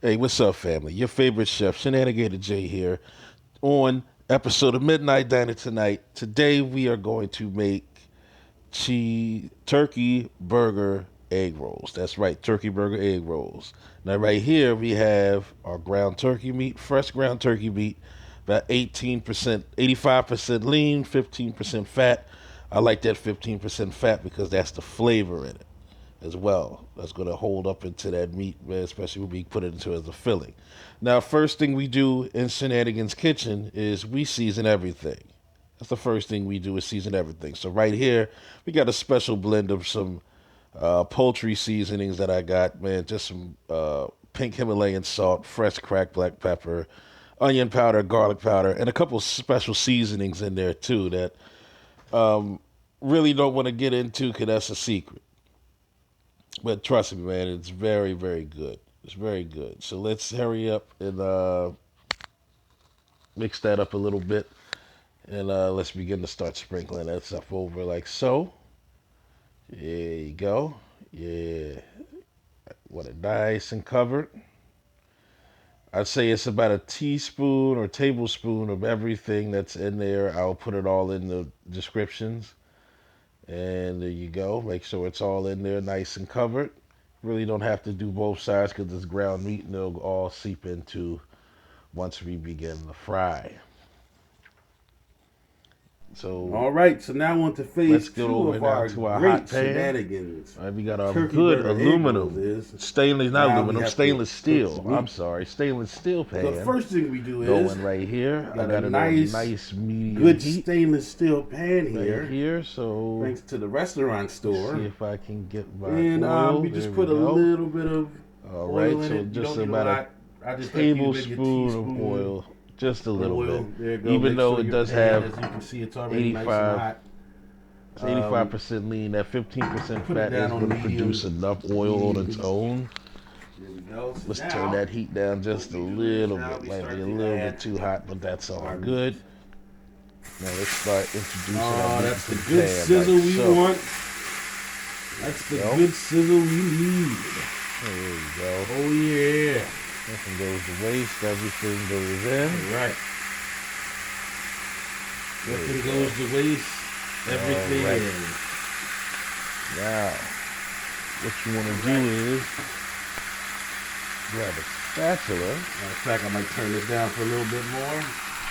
Hey, what's up, family? Your favorite chef, ShenanigatorJ here, on episode of Midnight Diner tonight. Today we are going to make turkey burger egg rolls. That's right, turkey burger egg rolls. Now, right here we have our ground turkey meat, fresh ground turkey meat, about 18%, 85% lean, 15% fat. I like that 15% fat because that's the flavor in it as well. That's going to hold up into that meat, man, especially when we put it into as a filling. Now, first thing we do in Shenanigan's kitchen is we season everything. That's the first thing we do is season everything. So right here, we got a special blend of some poultry seasonings that I got, man. Just some pink Himalayan salt, fresh cracked black pepper, onion powder, garlic powder, and a couple special seasonings in there too that really don't want to get into because that's a secret. But trust me, man, it's very, very good. It's very good. So let's hurry up and mix that up a little bit. And let's begin to start sprinkling that stuff over like so. There you go. Yeah. Want it nice and covered. I'd say it's about a teaspoon or tablespoon of everything that's in there. I'll put it all in the descriptions. And there you go. Make sure it's all in there nice and covered. Really don't have to do both sides because it's ground meat and it'll all seep into once we begin the fry. So all right, so now on to phase let's get two over of now our to our great hot pan. shenanigans. All right, we got our Turkey good burger egg aluminum, rolls stainless, not now aluminum, stainless steel. meat. I'm sorry, stainless steel pan. So the first thing we do is going right here. I got a it nice, on nice medium good heat stainless steel pan here. right here. So thanks to the restaurant store. see if I can get my and oil. we just put a little bit of all oil right, in so it. just you don't about a tablespoon of oil, just a little bit. There you go. Even Make though sure it your does pan, have as you can see, it's already nice and hot. It's 85% lean. That 15% fat is going to produce enough oil on its own. There we go. So Let's now, turn that heat down just a little bit. Might be a little bit too hot, but that's all good. Now let's start introducing our meat that's to the the good pan sizzle like we so. want. That's the good sizzle we need. There you go. Oh yeah. Nothing goes to waste. Everything goes in. All right. Nothing goes to waste. Everything Right. in. Now, what you want to do is grab a spatula. Matter of fact, I might turn this down for a little bit more.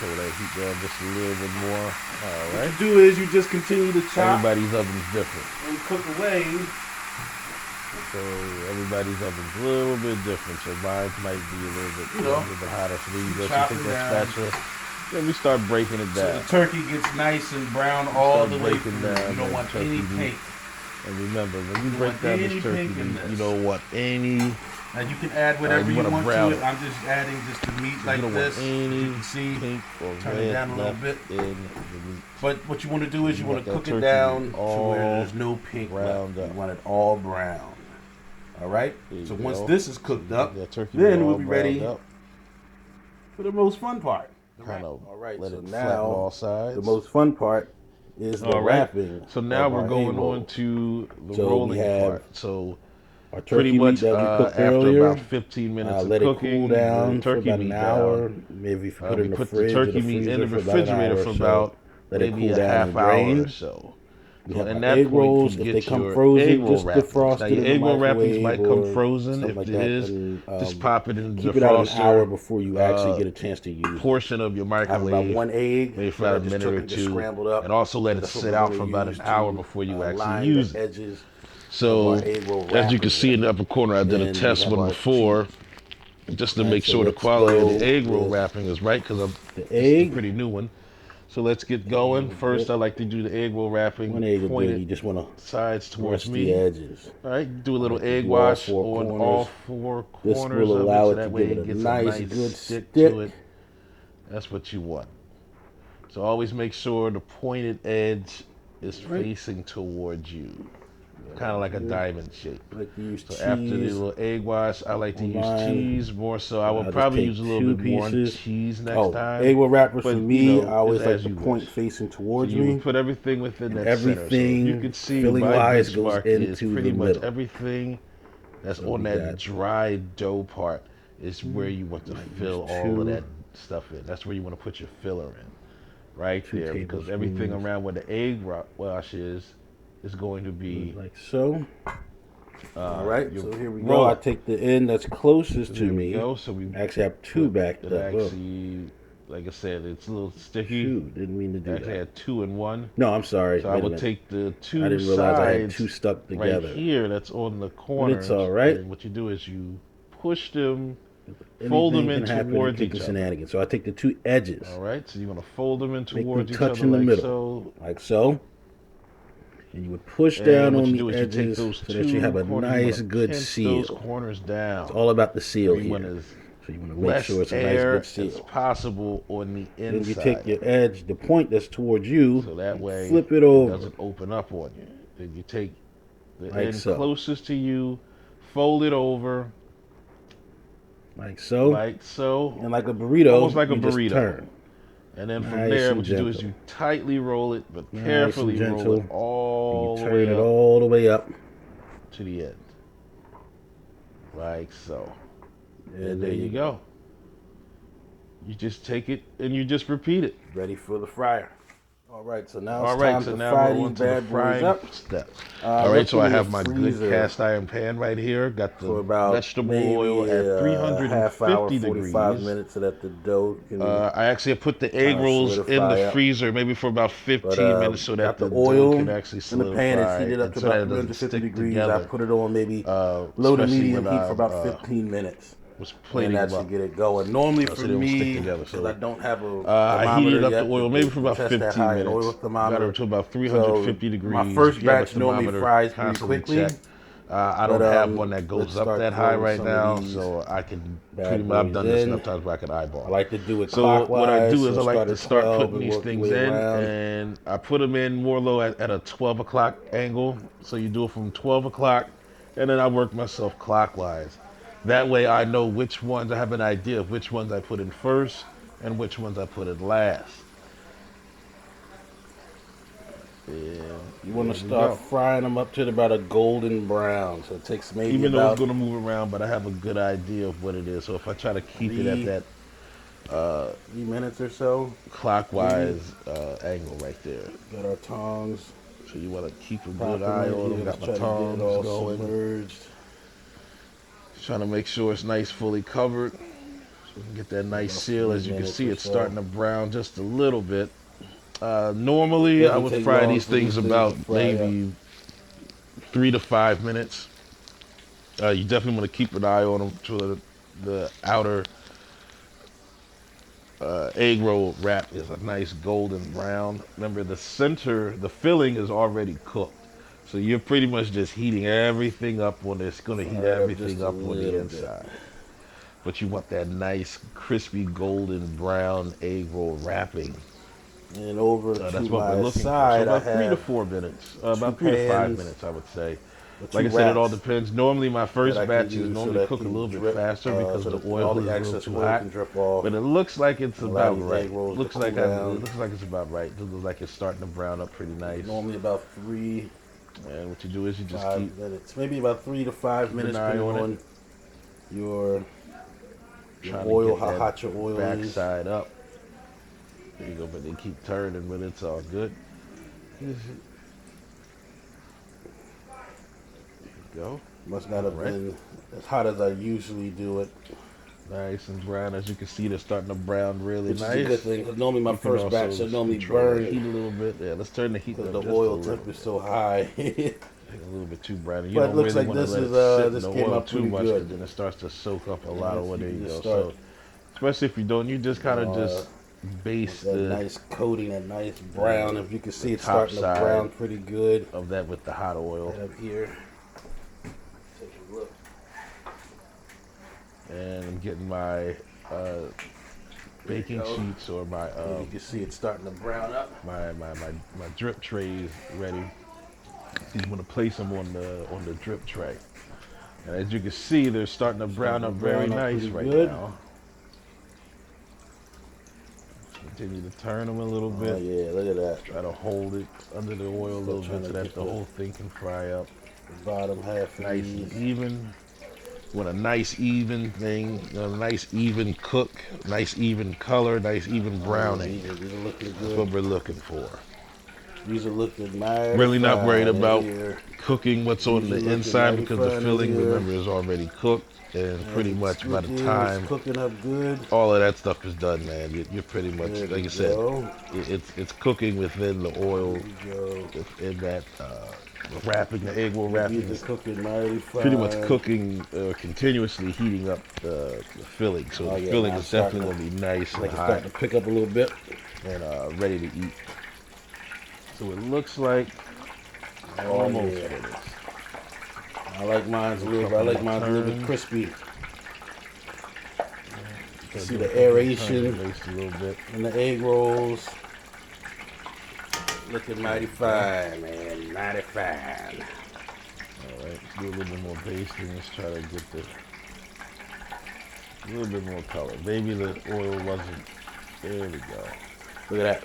Pull that heat down just a little bit more. All right. What you do is you just continue to chop Everybody's oven's different. and cook away. So everybody's oven's a little bit different. So mine might be a little bit hotter. So then you go chop take it that down. spatula. Then we start breaking it So down. the turkey gets nice and brown all the way breaking through. down You don't that want turkey any meat. pink. And remember, when you don't break want down any this turkey pink in meat, this. you don't want any. Now you can add whatever you you wanna want brown to it. it. I'm just adding just the meat like you don't this. want As any you can see, pink or turn red it down a little left bit. in the meat. But what you want to do is you want to that cook it turkey down meat to all where there's no pink browned left. up. You want it all brown. All right. There So you once go. this is cooked up, That turkey then meat we'll all be ready browned up. for the most fun part. Kind of All right. let So it flatten now all sides. the most fun part is the All right. wrapping. So now of we're our going egg roll. on to the So we rolling have part. So our pretty turkey much meat that we cooked after earlier. about 15 minutes of Let cooking, it cool down the for turkey about meat an hour. down. Maybe if you put it We in the put the fridge or turkey the meat in the freezer for about an refrigerator hour for or so. about Let it maybe cool a down half and hour drain. or so. We So have in our that egg point, rolls. you If get they come your frozen, egg roll just wrappings. defrost Now it your in the egg roll wrappings microwave might or come frozen. something If like it that. is, And, just pop it in the keep it out an hour defroster. before you actually get a chance to use it. Portion of your I have about microwave, one egg. maybe for that I about a just minute took or and just two, scrambled up. and also let it That's what sit we're out gonna for about an use hour to before you actually line use the it. edges of So, our egg roll as you can wrapping see in the upper corner, I did a Then we test have one our before, just to make so sure the let's quality of go the egg roll with wrapping is right, because the this is a egg. pretty new one. So let's get going. First, I like to do the egg roll wrapping One egg will do. You pointed just want to sides towards brush me. the edges. All right, do a little like to egg do all wash four on corners. all four This corners will of allow it, so it to that way give it it a gets nice, a good nice stick stick. to it. That's what you want. So always make sure the pointed edge is facing towards you, kind of like a diamond shape. I like to use So cheese. after the little egg wash, I like to use cheese more. So I will I'll probably just use a take little two bit more pieces. cheese next time. Egg roll wrapper for But, me, you know, I always it's like as the you point wish. facing So towards you me. will put everything within that Everything, center. So you can see filling my wise, goes benchmark is into pretty the much middle. everything that's So on we that got dry dough part is where you want to fill Use all of 2 that stuff in. That's where you want to put your filler in, right 2 there, because everything tablespoons. around where the egg wash is going to be Like so. All right, your so here we go. I roller. take the end that's closest to There we me. go. So we Actually, I have 2 put backed it. up. Oh, Actually, like I said, it's a little sticky. shoot, didn't mean to do Actually, I that. had 2 in 1. No, I'm sorry. So I Wait a will minute. take the I 2 didn't realize I had 2 sides stuck right together. here that's on the But it's corners, all right. and what you do is you push them, Anything fold them in can happen in towards kicking each other. Shenanigan. So I take the 2 edges. All right, so you're gonna fold them in Make them towards each touch other in the like middle. so. Like so. And you would push And down what on you the do is you take edges those so that you have a corners, nice, you good pinch seal. those corners down. It's all about the seal You want here. as So you want to make less sure it's a nice, air good as seal. possible on the inside. Then you take your edge, the point that's towards you, so that way flip it over. doesn't open up on you. Then you take the Like end so. closest to you, fold it over Like so. like so, And like a burrito, almost like a you just burrito. turn. And then from Nice there, and what you do is gentle. you tightly roll it, but Nice carefully and roll gentle. it all You the turn way it up all the way up. to the end, like so. And There you go. You just take it and you just repeat it. Ready for the fryer. All right, so now All it's right, time so to now fry we're these on to the bad boys frying up. steps. All right, Look so I in the have my good freezer cast iron pan right here. Got for the about vegetable maybe oil at a half hour, 350 45 degrees. minutes so that the dough can I actually put the egg kinda rolls in the solidify up. freezer maybe for about 15 minutes so that got the the dough oil can actually in the pan. It's solidify heated up and to so about that it doesn't 350 stick degrees. together. I put it on maybe low to Especially medium when heat for about I 15 minutes. was And plating that them should up. get it going. Normally for So they don't stick me, together. because So I don't have a I thermometer heated up yet the oil to maybe for about test that 15 high in oil minutes. Got thermometer. her to about 350 So degrees. my first If you have a batch normally thermometer, fries pretty constantly quickly. check. I don't have one that let's goes up start that high throwing right some now, of these so I can bad I've boys done this in. enough times where I can eyeball. I like to do it So what I clockwise. do is So I like to at start 12 putting and these work your things way in, around. and I put them in more low at a 12 o'clock angle. So you do it from 12 o'clock, and then I work myself clockwise. That way I know which ones, I have an idea of which ones I put in first and which ones I put in last. You want to start frying them up to about a golden brown. So it takes maybe Even though about it's going to move around, but I have a good idea of what it is. So if I try to keep it at that 3 minutes or so. clockwise angle right there. Got our tongs. So you want to keep a Propping good eye right on here. them. Let's Got try my to get tongs it all going. submerged. Trying to make sure it's nice, fully covered. So we can get that nice seal. As you can see, it's starting to brown just a little bit. Normally, I would fry these things about maybe 3 to 5 minutes. You definitely want to keep an eye on them to the outer egg roll wrap is a nice golden brown. Remember, the center, the filling is already cooked. So you're pretty much just heating everything up when it's going to heat everything up on the inside. But you want that nice, crispy, golden brown egg roll wrapping. And over That's to what we're my looking side, for. So about I 3 to have 4 minutes. About 3 to 5 minutes, I would say. Like I two said, it all wraps depends. Normally, my first that I can batches use so normally that cook a can little drip, bit faster because so the that oil all is the a little excess too oil hot. can drip off. But it looks like it's and allow about these right. egg rolls Looks to like cool down. it looks like it's about right. It looks like it's starting to brown up pretty nice. Normally about 3 And what you do is you just 5 keep minutes, maybe about 3 to 5 minutes, an eye depending on on your trying oil, to how get hot your that oil is. backside up. There you go, but they keep turning, but it's all good. There you go. Must not have been as hot as I usually do it. Nice and brown. As you can see, they're starting to brown really Which nice. is a good thing, because normally my You can first also batch should normally control the burn heat a little bit. Yeah, let's turn the heat up because the just oil a little temp is bit. so high. A little bit too brown. You But it don't looks really like want to this let is, it sit in this the came oil out too pretty much, good. because then it starts to soak up a lot of what there you go. start So, especially if you don't, you just kind of just base that the nice coating, that nice brown. If you can see, it's top starting to side brown pretty good. of that with the hot oil. Right up here. Take a look. And I'm getting my baking sheets or my You can see it's starting to brown up. my drip trays ready. You want to place them on the drip tray. And as you can see, they're starting to brown up very nice right now. Continue to turn them a little bit. Oh yeah, look at that. Try to hold it under the oil a little bit so that the whole thing can fry up The bottom half nice and even. Want a nice even thing, a nice even cook, nice even color, nice even browning. These are looking That's what good. we're looking for. These are looking mighty Really not worried fine in about here. cooking what's on These the are looking inside mighty because the fine in filling, here. remember, is already cooked. And As pretty it's much by the looking, it's time cooking up good. all of that stuff is done, man, you're pretty much, There like we I said, go. it's cooking within the oil, There we go. within that wrapping, the egg roll wrapping These is are cooking mighty pretty much fine. cooking, continuously heating up the filling. So Oh the yeah, filling now is definitely going to be nice and like it's hot starting to pick up a little bit. and ready to eat. So it looks like Oh almost yeah. finished. I like mine's a little bit crispy. You see the aeration a little bit. in the egg rolls. Looking mighty fine, man. Mighty fine. All right, let's do a little bit more basting. Let's try to get a little bit more color. Maybe the oil wasn't. There we go. Look at that.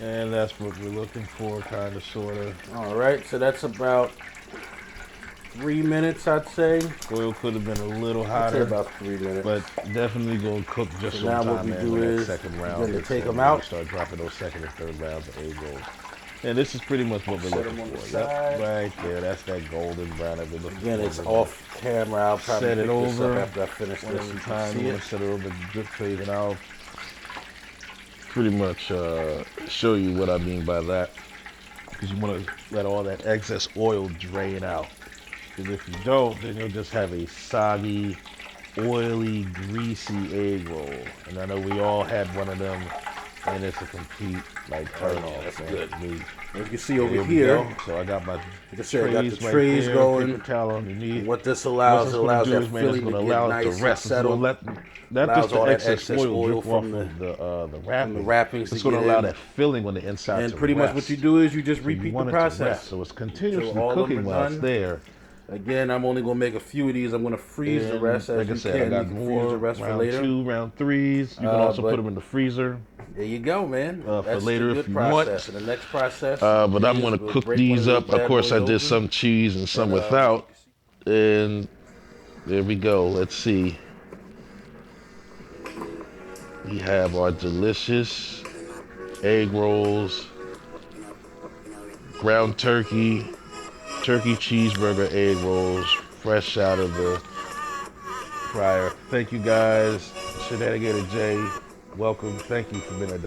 And that's what we're looking for, kind of, sort of. All right, so that's about 3 minutes, I'd say. Oil could have been a little I'd say hotter, about 3 minutes. but definitely gonna cook just So now some what time, we man. do When that is second we're round gonna hits take in, them we out. start dropping those second and third rounds of egg rolls. And this is pretty much what we're Set looking them on the for. Yep, side. right there. That's that golden brown that we're looking for. Again, it's off camera. I'll probably Set it pick this over. up after I finish One this. at You a can time. see You it. want to set it over the drip trays, and I'll pretty much show you what I mean by that. Because you want to let all that excess oil drain out. Because if you don't, then you'll just have a soggy, oily, greasy egg roll. And I know we all had one of them, and it's a complete turn off. That's man. good. Me. As you can see over we here, go. So I got my like I said, I got the trays right trays there, going. paper towel underneath. And what this What allows, it's it going allows to do that is, man, it's filling going to to get allow it nice to and rest. It's going settled. to let not Allows just the all that excess excess oil drip from off of the wrapping. wrappings It's to going to get allow in. that filling on the inside And to pretty much rest. what you do is you just So you repeat the want it to rest. process. So it's continuously So all of them cooking are while it's done. there. Again, I'm only gonna make a few of these. I'm gonna freeze the And rest as like I you said, I can. got You can freeze more the rest for round later. 2, round 3s. You can also but put them in the freezer. There you go, man. For That's later the if good you process. want. And the next process, But I'm is going to we'll cook break one these of up. Of bad course, I boys did open. some cheese and some And, without. And there we go. Let's see. We have our delicious egg rolls, ground turkey, turkey cheeseburger egg rolls, fresh out of the fryer. Thank you guys. ShenanigatorJ, welcome. Thank you for being a